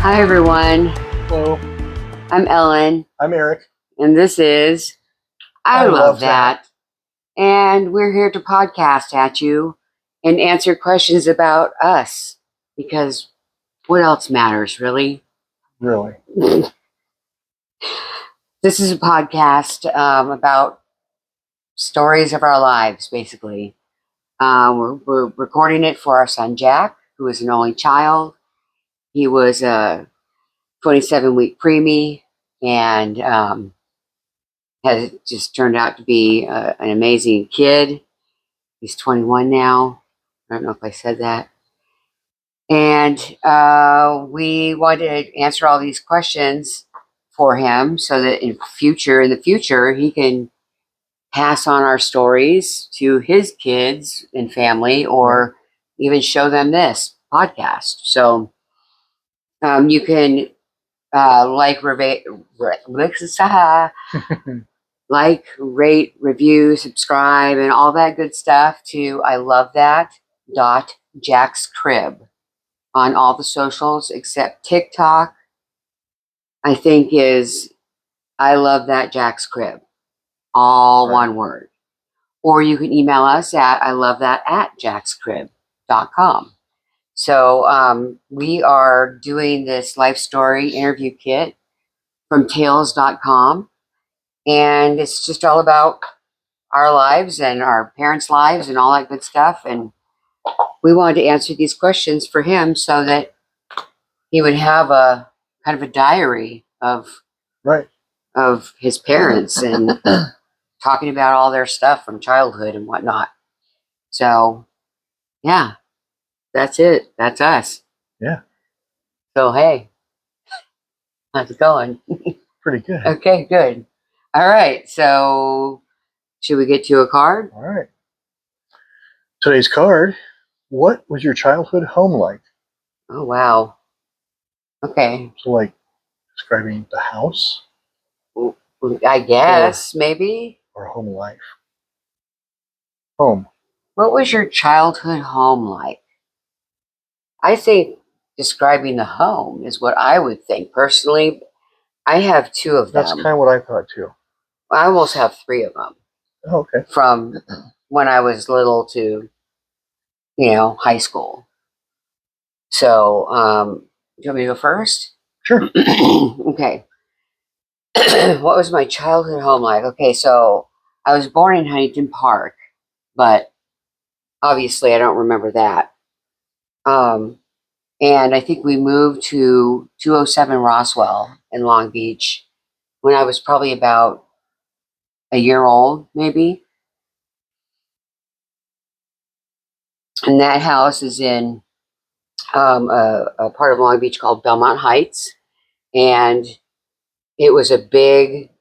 Hi, everyone. Hello. I'm Ellen. I'm Eric. And this is I Love That. And we're here to podcast at you and answer questions about us. Because what else matters, really? Really? This is a podcast about stories of our lives, basically. We're recording it for our son, Jack, who is an only child. He was a 27-week preemie and has just turned out to be an amazing kid. He's 21 now. I don't know if I said that. And we wanted to answer all these questions for him so that in the future, he can pass on our stories to his kids and family, or even show them this podcast. So you can like, rate, review, subscribe, and all that good stuff to I Love That Jack's Crib on all the socials except TikTok. I think is I Love That Jack's Crib, all one word. Or you can email us at ilovethat@jackscrib.com. So we are doing this life story interview kit from tales.com. And it's just all about our lives and our parents' lives and all that good stuff. And we wanted to answer these questions for him so that he would have a kind of a diary of his parents and talking about all their stuff from childhood and whatnot. So, yeah, that's it. That's us. Yeah. So, hey, how's it going? Pretty good. Okay, good. All right. So, should we get to a card? All right. Today's card. What was your childhood home like? Oh, wow. Okay. So, like, describing the house? I guess, maybe. Or home life? Home. What was your childhood home like? I think describing the home is what I would think. Personally, I have two of them. That's kind of what I thought, too. I almost have three of them. Oh, okay. From when I was little to, high school. So, do you want me to go first? Sure. Okay. What was my childhood home like? Okay, so I was born in Huntington Park, but obviously I don't remember that. And I think we moved to 207 Roswell in Long Beach when I was probably about a year old, maybe. And that house is in a part of Long Beach called Belmont Heights. And it was a big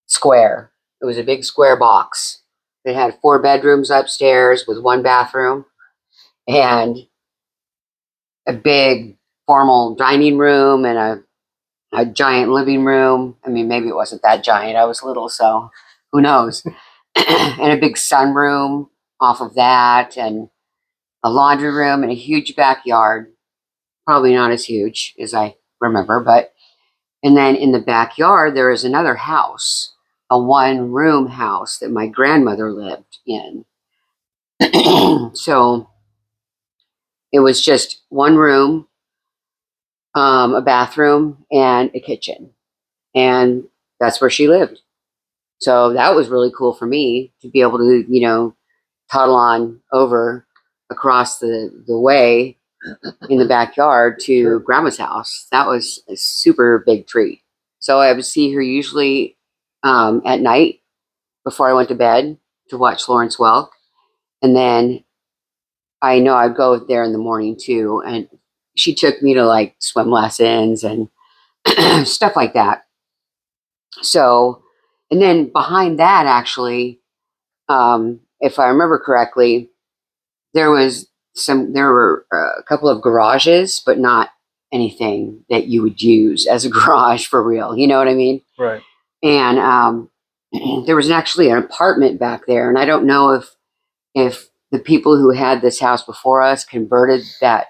square. It was a big square box. It had 4 bedrooms upstairs with 1 bathroom and a big formal dining room and a giant living room. I mean, maybe it wasn't that giant. I was little, so who knows? And a big sunroom off of that, and a laundry room, and a huge backyard. Probably not as huge as I remember, but. And then in the backyard, there is another house, a 1-room house that my grandmother lived in. So it was just 1 room, a bathroom, and a kitchen. And that's where she lived. So that was really cool for me to be able to, toddle on over across the way in the backyard to Grandma's house. That was a super big treat. So I would see her usually at night before I went to bed to watch Lawrence Welk. And then I know I'd go there in the morning too. And she took me to like swim lessons and stuff like that. So, and then behind that, actually, if I remember correctly, there were a couple of garages, but not anything that you would use as a garage for real. You know what I mean? Right. And there was actually an apartment back there, and I don't know if the people who had this house before us converted that,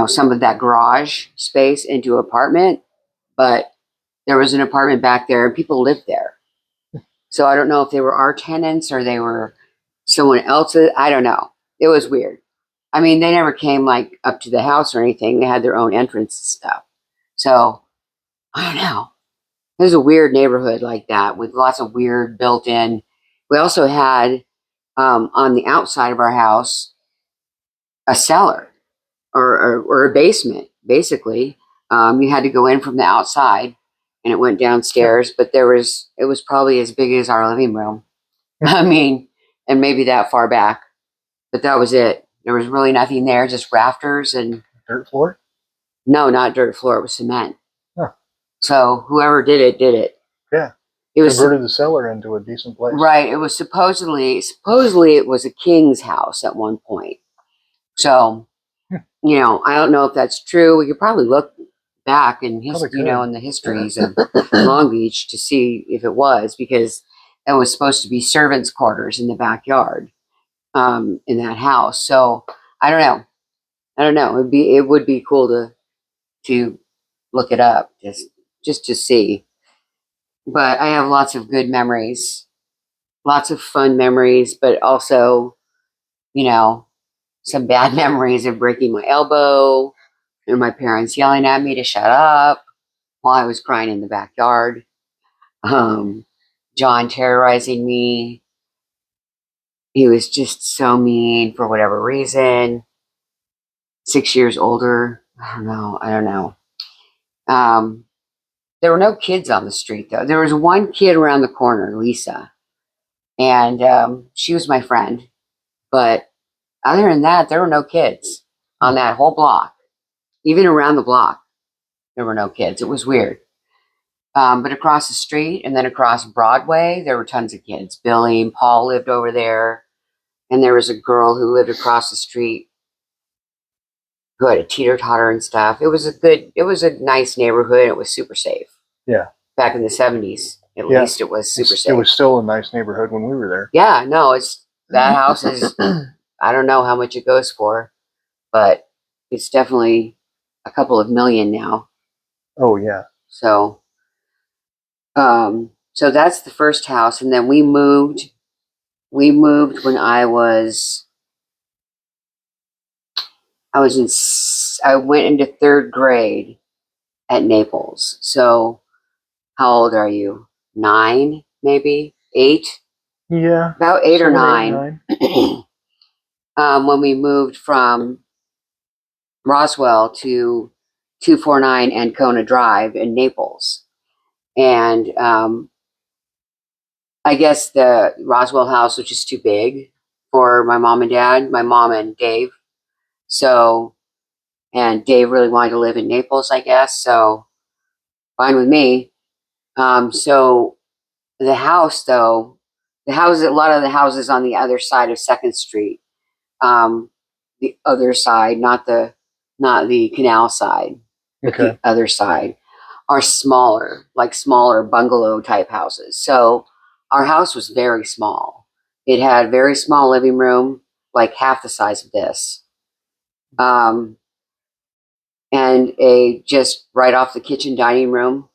some of that garage space into apartment, but there was an apartment back there and people lived there. So I don't know if they were our tenants or they were someone else's. I don't know. It was weird. I mean, they never came like up to the house or anything. They had their own entrance and stuff. So I don't know. It was a weird neighborhood like that with lots of weird built in. We also had on the outside of our house a cellar or a basement, basically. You had to go in from the outside and it went downstairs, but it was probably as big as our living room. I mean, and maybe that far back, but that was it. There was really nothing there, just rafters and Dirt floor? no, not dirt floor. It was cement. Huh. So whoever did it did it. Yeah. It was converted the cellar into a decent place. right. It was supposedly it was a king's house at one point. So, I don't know if that's true. We could probably look back in Probably history, could. in the histories of Long Beach to see if it was, because that was supposed to be servants' quarters in the backyard, in that house. So I don't know. It would be cool to look it up just to see. But I have lots of good memories, lots of fun memories, but also, you know, some bad memories of breaking my elbow and my parents yelling at me to shut up while I was crying in the backyard. Um, John terrorizing me. He was just so mean for whatever reason. 6 years older. I don't know. Um, there were no kids on the street, though. There was one kid around the corner, Lisa, and she was my friend. But other than that, there were no kids on that whole block. Even around the block, there were no kids. It was weird. But across the street and then across Broadway, there were tons of kids. Billy and Paul lived over there. And there was a girl who lived across the street who had a teeter-totter and stuff. It was a nice neighborhood. It was super safe. Yeah. Back in the 70s, at least it was super safe. It was still a nice neighborhood when we were there. Yeah, no, that house is, I don't know how much it goes for, but it's definitely a couple of million now. Oh, yeah. So, so that's the first house. And then we moved when I went into third grade at Naples. So how old are you? 9, maybe 8? Yeah. About 8 or 9. When we moved from Roswell to 249 Ancona Drive in Naples. And I guess the Roswell house was just too big for my mom and dad, my mom and Dave. So, and Dave really wanted to live in Naples, I guess. So, fine with me. So the house, though, a lot of the houses on the other side of Second Street, the other side, not the canal side, but the other side, are smaller, like smaller bungalow type houses. So our house was very small. It had a very small living room, like half the size of this. And just right off the kitchen dining room.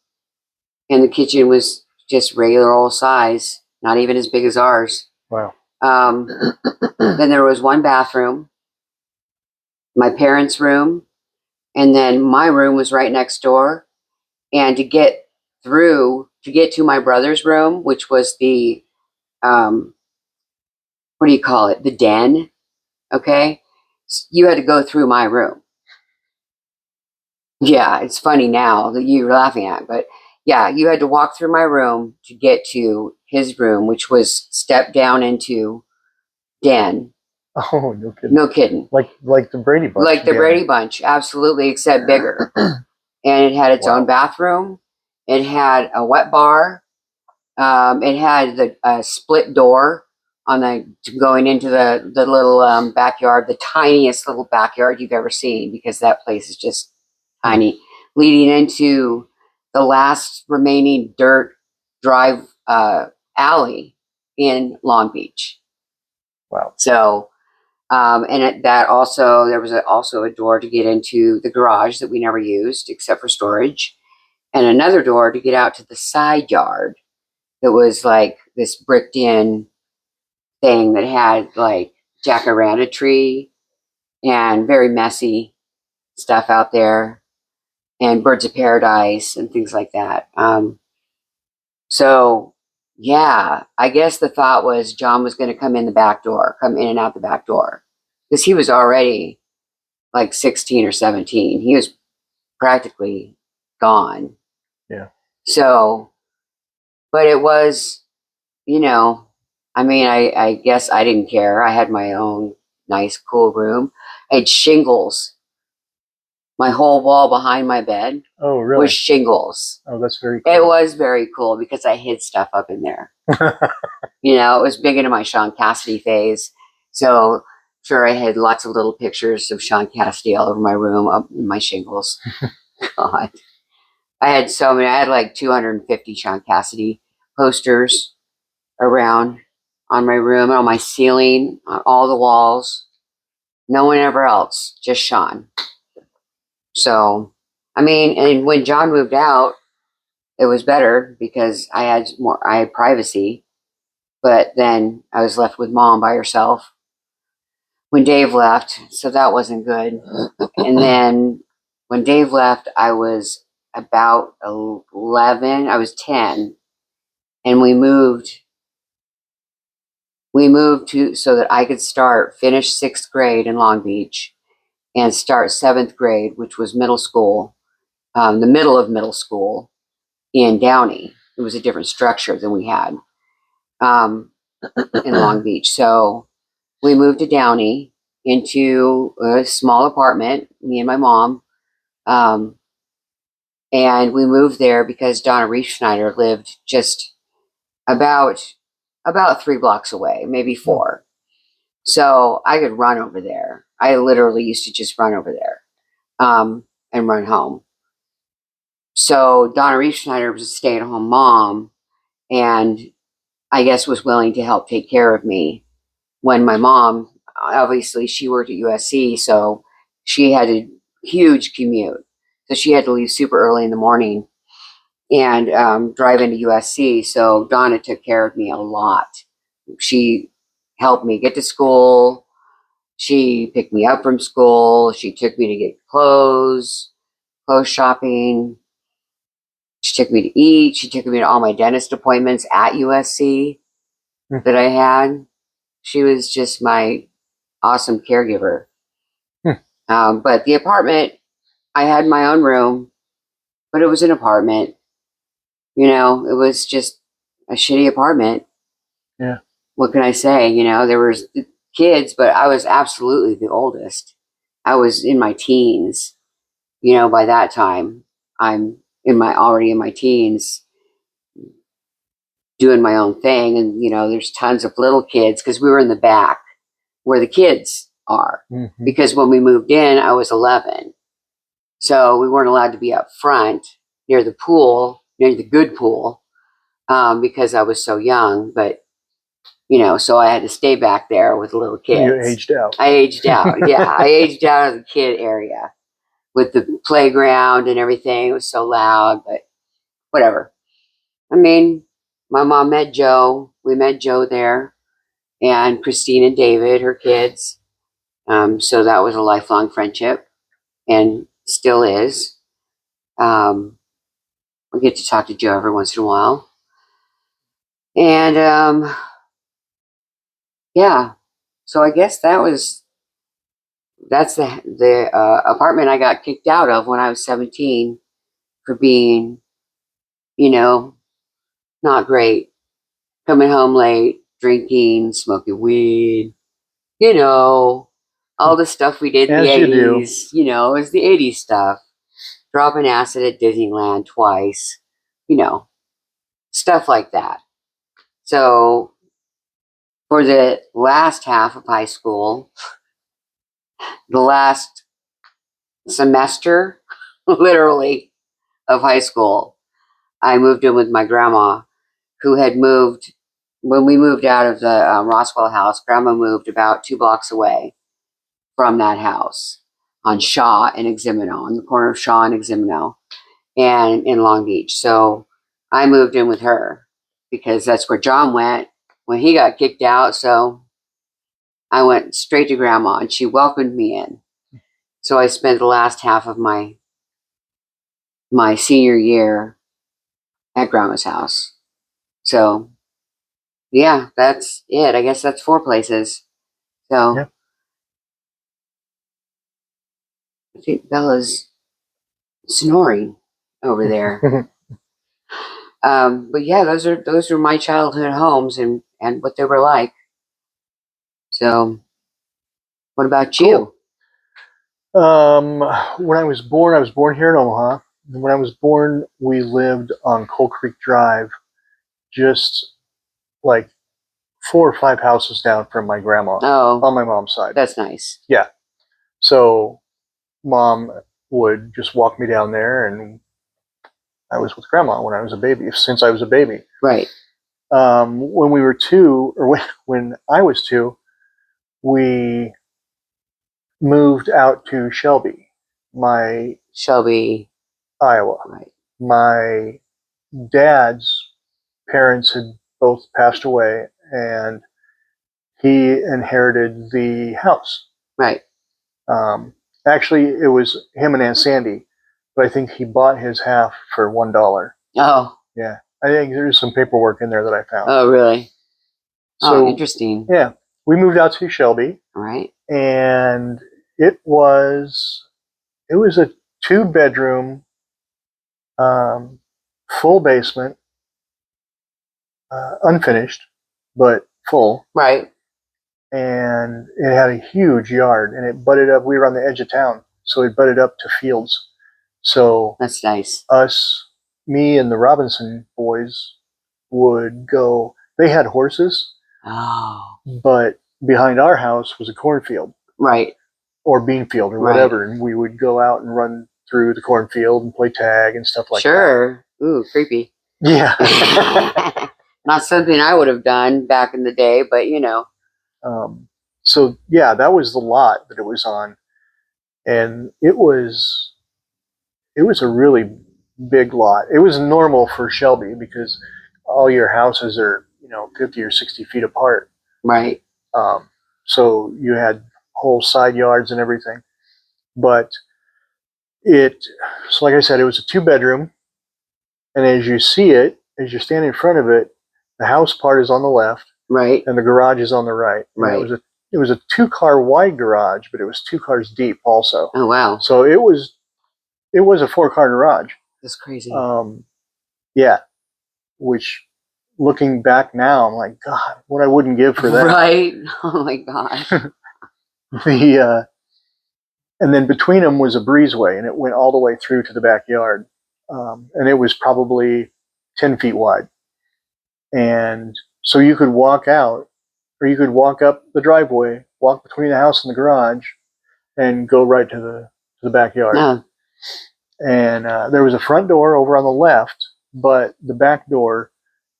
And the kitchen was just regular old size, not even as big as ours. Wow. Then there was one bathroom, my parents' room, and then my room was right next door. And to get to my brother's room, which was the, what do you call it? The den. Okay. You had to go through my room. Yeah. It's funny now that you're laughing at, but yeah, you had to walk through my room to get to his room, which was stepped down into den. Oh, no kidding. No kidding. Like the Brady Bunch. Like the Brady Bunch, absolutely, except bigger. And it had its own bathroom. It had a wet bar. It had a split door on going into the little backyard, the tiniest little backyard you've ever seen, because that place is just tiny, leading into the last remaining dirt drive alley in Long Beach. Wow. So That also, there was also a door to get into the garage that we never used except for storage, and another door to get out to the side yard that was like this bricked in thing that had like jacaranda tree and very messy stuff out there and birds of paradise and things like that. So yeah, I guess the thought was John was going to come in the back door, come in and out the back door, because he was already like 16 or 17. He was practically gone. Yeah. So, but it was, you know, I mean, I guess I didn't care. I had my own nice, cool room. I had shingles. My whole wall behind my bed Oh, really? was shingles. Oh, that's very cool. It was very cool because I hid stuff up in there. You know, it was big into my Sean Cassidy phase. So sure, I had lots of little pictures of Sean Cassidy all over my room, up in my shingles. God. I had so many. I had like 250 Sean Cassidy posters around on my room, on my ceiling, on all the walls. No one ever else, just Sean. So, I mean, and when John moved out, it was better because I had privacy. But then I was left with mom by herself when Dave left, so that wasn't good. And then when Dave left, I was about 11. I was 10, and we moved. We moved to so that I could finish 6th grade in Long Beach, and start 7th grade, which was middle school, the middle of middle school in Downey. It was a different structure than we had in Long Beach. So we moved to Downey into a small apartment, me and my mom. And we moved there because Donna Reef-Schneider lived just about 3 blocks away, maybe 4. So I could run over there. I literally used to just run over there and run home. So Donna Reef-Schneider was a stay-at-home mom, and I guess was willing to help take care of me when my mom, obviously she worked at USC, so she had a huge commute. So she had to leave super early in the morning and drive into USC. So Donna took care of me a lot. She helped me get to school. She picked me up from school. She took me to get clothes shopping. She took me to eat. She took me to all my dentist appointments at USC that I had. She was just my awesome caregiver. But the apartment, I had my own room, but it was an apartment. You know, it was just a shitty apartment. Yeah. What can I say? You know, there was kids, but I was absolutely the oldest. I was in my teens. You know, by that time, I'm already in my teens, doing my own thing. And you know, there's tons of little kids because we were in the back where the kids are. Mm-hmm. Because when we moved in, I was 11. So we weren't allowed to be up front near the pool, near the good pool, because I was so young. But, you know, so I had to stay back there with the little kids. You aged out. I aged out. Yeah, I aged out of the kid area with the playground and everything. It was so loud, but whatever. I mean, my mom met Joe. We met Joe there, and Christine and David, her kids. So that was a lifelong friendship, and still is. We get to talk to Joe every once in a while. And yeah, so I guess that's the apartment I got kicked out of when I was 17 for being, you know, not great. Coming home late, drinking, smoking weed, you know, all the stuff we did in the As you do. 80s. You know, it was the 80s stuff. Dropping acid at Disneyland twice, you know, stuff like that. So for the last half of high school, the last semester, literally, of high school, I moved in with my grandma, who had moved when we moved out of the Roswell house. Grandma moved about 2 blocks away from that house on Shaw and Eximino, on the corner of Shaw and Eximino, and in Long Beach. So I moved in with her because that's where John went when he got kicked out. So I went straight to Grandma, and she welcomed me in. So I spent the last half of my senior year at Grandma's house. So yeah, that's it. I guess that's 4 places. So Yeah. I think Bella's snoring over there. But yeah, those are my childhood homes and what they were like. So what about you? When I was born here in Omaha. When I was born, we lived on Coal Creek Drive, just like 4 or 5 houses down from my grandma Oh, on my mom's side. that's nice. Yeah. So Mom would just walk me down there, and I was with Grandma when I was a baby, since I was a baby. Right. When we were 2, or when I was 2, we moved out to Shelby, Shelby. Iowa. Right. My dad's parents had both passed away, and he inherited the house. Right. Actually, it was him and Aunt Sandy, but I think he bought his half for $1. Oh. Yeah, I think there's some paperwork in there that I found. Oh, really? So, oh, interesting. Yeah, we moved out to Shelby. Right. And it was a 2-bedroom, full basement, unfinished, but full. Right. And it had a huge yard, and it butted up. We were on the edge of town, so it butted up to fields. So that's nice. Me and the Robinson boys would go. They had horses. Oh. But behind our house was a cornfield. Right. Or bean field or whatever, and we would go out and run through the cornfield and play tag and stuff like that. Sure. Ooh, creepy. Yeah. Not something I would have done back in the day, but So yeah, that was the lot that it was on, and it was a really big lot. It was normal for Shelby because all your houses are 50 or 60 feet apart. Right. So you had whole side yards and everything, but so like I said, it was a 2-bedroom, and as you stand in front of it, the house part is on the left, right, and the garage is on the right. Right. It was a 2-car wide garage, but it was 2 cars deep also. Oh wow! So it was a 4-car garage. That's crazy. Yeah, which looking back now, I'm like, God, what I wouldn't give for that. Right? Oh my gosh. And then between them was a breezeway, and it went all the way through to the backyard. And it was probably 10 feet wide. And so you could walk out, or you could walk up the driveway, walk between the house and the garage, and go right to the backyard. No. And there was a front door over on the left, but the back door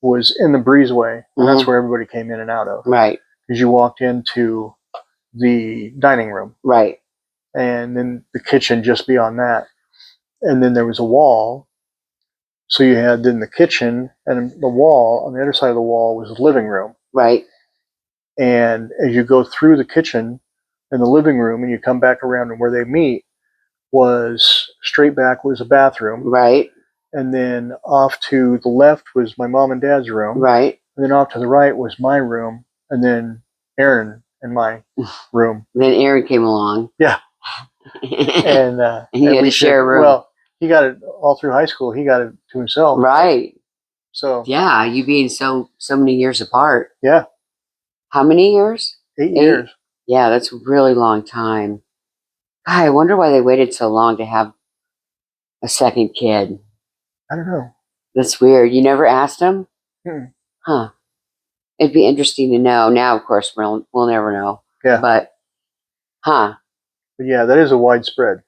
was in the breezeway, and that's where everybody came in and out of. Right. Because you walked into the dining room. Right. And then the kitchen just beyond that. And then there was a wall. So you had then the kitchen, and the wall, on the other side of the wall was the living room. Right. And as you go through the kitchen and the living room and you come back around, and where they meet was straight back was a bathroom. Right. And then off to the left was my mom and dad's room. Right. And then off to the right was my room, and then Aaron and my room. Then Aaron came along. Yeah. And he had to share a room. Well, he got it all through high school. He got it to himself. Right. So yeah, you being so many years apart. Yeah. How many years? 8 years. Yeah, that's a really long time. God, I wonder why they waited so long to have a second kid. I don't know. That's weird. You never asked him? Huh. It'd be interesting to know. Now, of course, we'll never know. Yeah. But, But yeah, that is a widespread.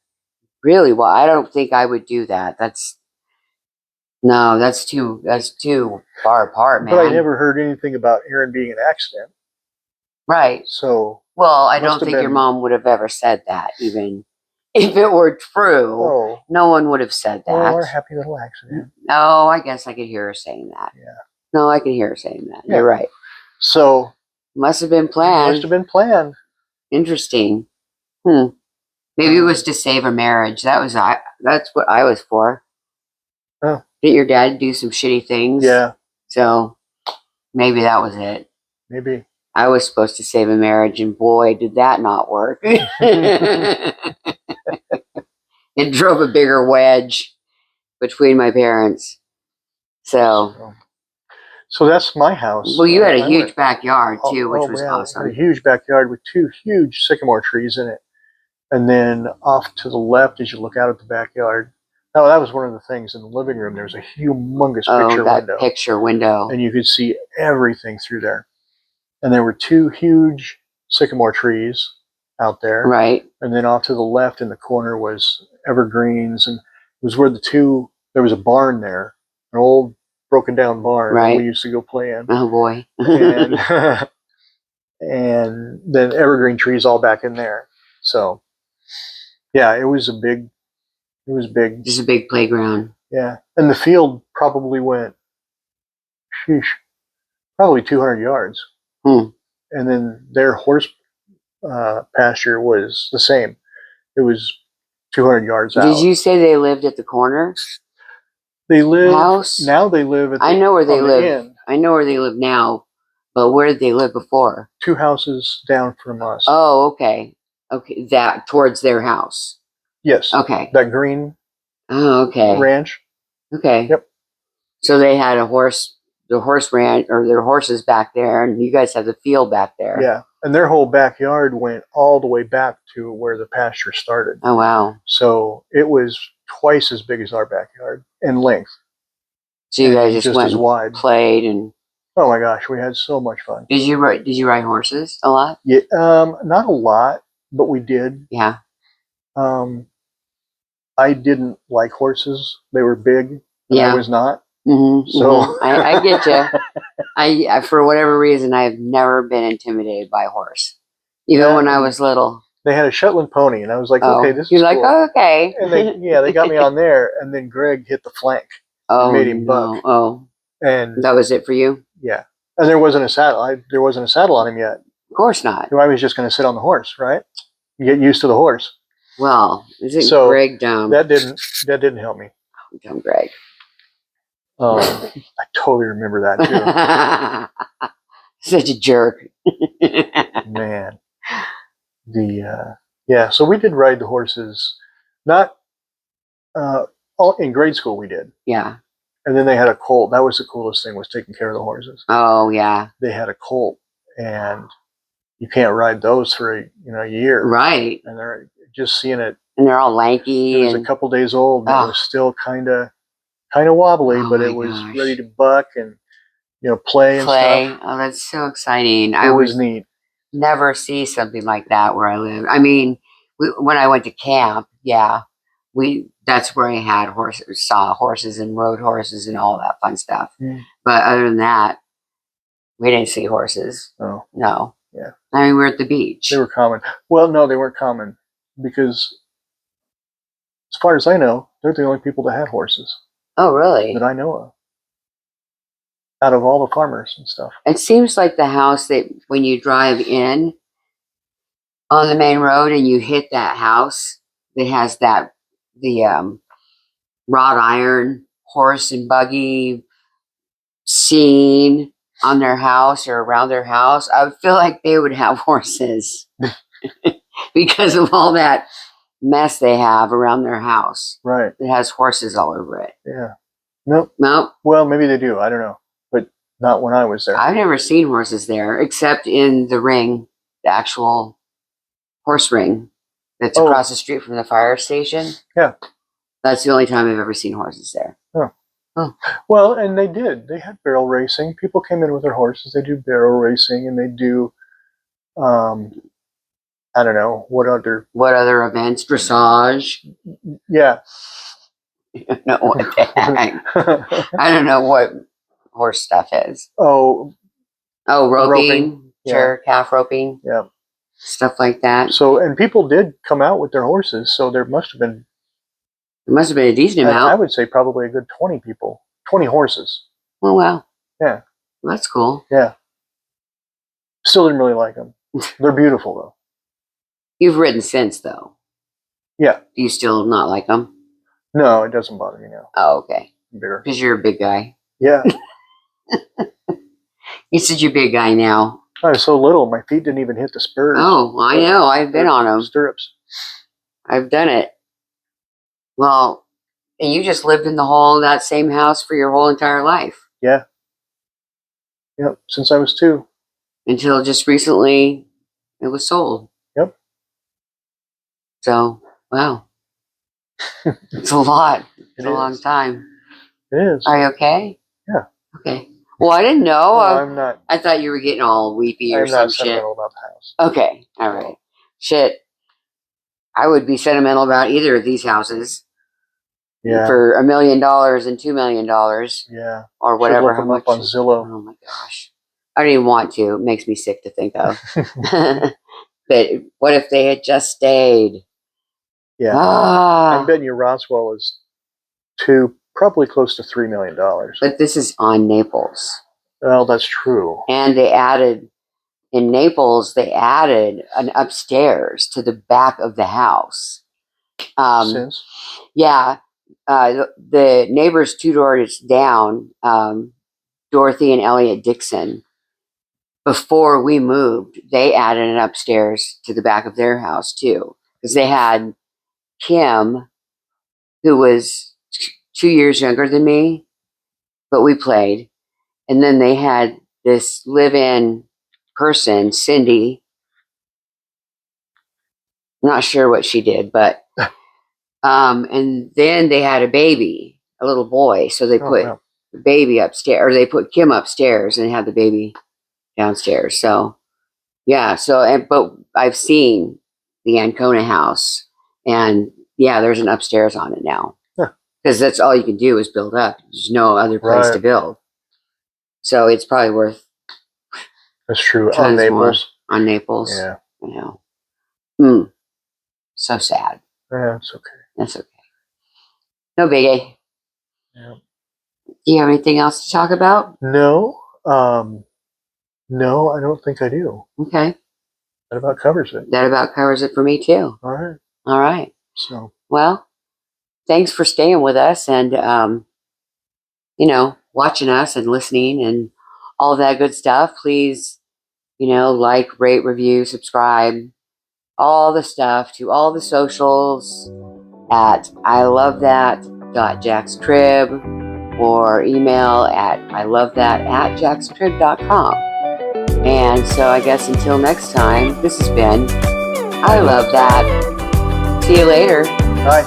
Really? Well, I don't think I would do that. That's too far apart, man. But I never heard anything about Aaron being an accident. Right. So Well, I Must don't have think your been- mom would have ever said that, even if it were true. Oh, No one would have said that. our happy little accident. No, I guess I could hear her saying that. Yeah. No, I can hear her saying that. Yeah. You're right. So Must have been planned. must have been planned. Interesting. Maybe it was to save a marriage. That's what I was for. Oh. Did your dad do some shitty things? Yeah, So maybe that was it. maybe. I was supposed to save a marriage, and boy, did that not work. It drove a bigger wedge between my parents. So that's my house. well, you had a I huge went- backyard too, which was man, awesome. a huge backyard with 2 huge sycamore trees in it. And then off to the left, as you look out at the backyard, oh, that was one of the things in the living room. There was a humongous picture that window. picture window. And you could see everything through there. And there were 2 huge sycamore trees out there. Right. And then off to the left in the corner was evergreens. And it was where there was a barn there, an old broken down barn that we used to go play in. Oh, boy. And, and then evergreen trees all back in there. So, yeah, it was big. Just a big playground. Yeah. And the field probably went, probably 200 yards. And then their horse pasture was the same. It was 200 yards out. Did you say they lived at the corner? They live house? Now they live at the, I know where they live. end. I know where they live now, but where did they live before? 2 houses down from us. Oh, okay. Okay, that towards their house. Yes. Okay. That green ranch. Okay. Yep. So they had the horse ranch, or their horses back there, and you guys have the field back there. Yeah. And their whole backyard went all the way back to where the pasture started. Oh, wow. So it was twice as big as our backyard in length. So you guys just went as wide. Played and. Oh my gosh, we had so much fun. Did you ride horses a lot? Yeah, not a lot, but we did. Yeah. I didn't like horses. They were big. And I was not. So I get you. I for whatever reason, I've never been intimidated by a horse, even when I was little. They had a Shetland pony, and I was like, okay, this is You're like, cool. oh, okay. And they got me on there, and then Greg hit the flank. Oh, made him buck. Oh, and that was it for you? Yeah. And there wasn't a saddle. There wasn't a saddle on him yet. Of course not. I was just going to sit on the horse, right? Get used to the horse. Well, isn't Greg dumb? That didn't help me. Dumb Greg. I totally remember that too. Such a jerk. Man. So we did ride the horses. Not all in grade school we did. Yeah. And then they had a colt. That was the coolest thing, was taking care of the horses. Oh, yeah. They had a colt, and you can't ride those for a year. Right. And they're just seeing it. And they're all lanky. It was a couple days old. And it was still kind of wobbly, but it was ready to buck and play and stuff. Oh, that's so exciting. It was neat. Never see something like that where I live. I mean, when I went to camp, that's where I had saw horses and rode horses and all that fun stuff. But other than that, we didn't see horses. Oh. No. Yeah. I mean, we're at the beach. They were common. Well, no, they weren't common, because as far as I know, they're the only people that had horses. Oh, really? That I know of. Out of all the farmers and stuff. It seems like the house that when you drive in on the main road and you hit that house that has the wrought iron horse and buggy scene on their house or around their house, I would feel like they would have horses because of all that mess they have around their house. Right. It has horses all over it. Yeah. Nope. Nope. Well, maybe they do. I don't know. But not when I was there. I've never seen horses there except in the ring, the actual horse ring that's across the street from the fire station. Yeah. That's the only time I've ever seen horses there. Oh. Well, and they did. They had barrel racing. People came in with their horses. They do barrel racing, and they do, I don't know, what other events? Dressage? Yeah. I don't know what the heck. I don't know what horse stuff is. Oh, roping. Yeah. Sure, calf roping. Yeah. stuff like that. So, and people did come out with their horses, so there must have been. There must have been a decent I amount. would say probably a good 20 people, 20 horses. Oh wow. Yeah. Well, that's cool. Yeah. Still didn't really like them. They're beautiful though. You've ridden since though. Yeah. Do you still not like them? No, it doesn't bother me now. Oh, okay. I'm bigger. Because you're a big guy. Yeah. You said you're a big guy now. I was so little, my feet didn't even hit the spurs. Oh, I know. I've been on them. Stirrups. I've done it. Well, and you just lived in the whole that same house for your whole entire life. Yeah. Yep. Since I was 2. Until just recently it was sold. Yep. So, wow. It's a lot. It's a long time. It is. Are you okay? Yeah. Okay. Well, I didn't know. No, I'm not. I thought you were getting all weepy or I'm some not shit. sentimental about the house. Okay. All right. Shit. I would be sentimental about either of these houses. Yeah. For $1 million and $2 million. Yeah. Or whatever. Should look them up on Zillow. Oh my gosh. I don't even want to. It makes me sick to think of. But what if they had just stayed? Yeah. Ah. I'm betting you Roswell is probably close to $3 million. But this is on Naples. Well, that's true. And in Naples, they added an upstairs to the back of the house. Since? Yeah. The neighbors 2 doors down, Dorothy and Elliot Dixon, before we moved, they added an upstairs to the back of their house too. Because they had Kim, who was 2 years younger than me, but we played. And then they had this live-in person, Cindy. Not sure what she did, but and then they had a baby, a little boy. So they put the baby upstairs, or they put Kim upstairs and had the baby downstairs. So yeah, but I've seen the Ancona house, and yeah, there's an upstairs on it now. Because that's all you can do is build up. There's no other place to build. So it's probably worth. That's true. On Naples. On Naples. Yeah. You know. So sad. Yeah, it's okay. That's okay. No biggie. Yeah. Do you have anything else to talk about? No. No, I don't think I do. Okay. That about covers it. That about covers it for me too. All right. All right. So. Well, thanks for staying with us and, watching us and listening and all that good stuff. Please, like, rate, review, subscribe, all the stuff to all the socials at ilovethat.jackscrib or email at ilovethat@jackscrib.com. And so I guess until next time, this has been I Love That. See you later. Bye.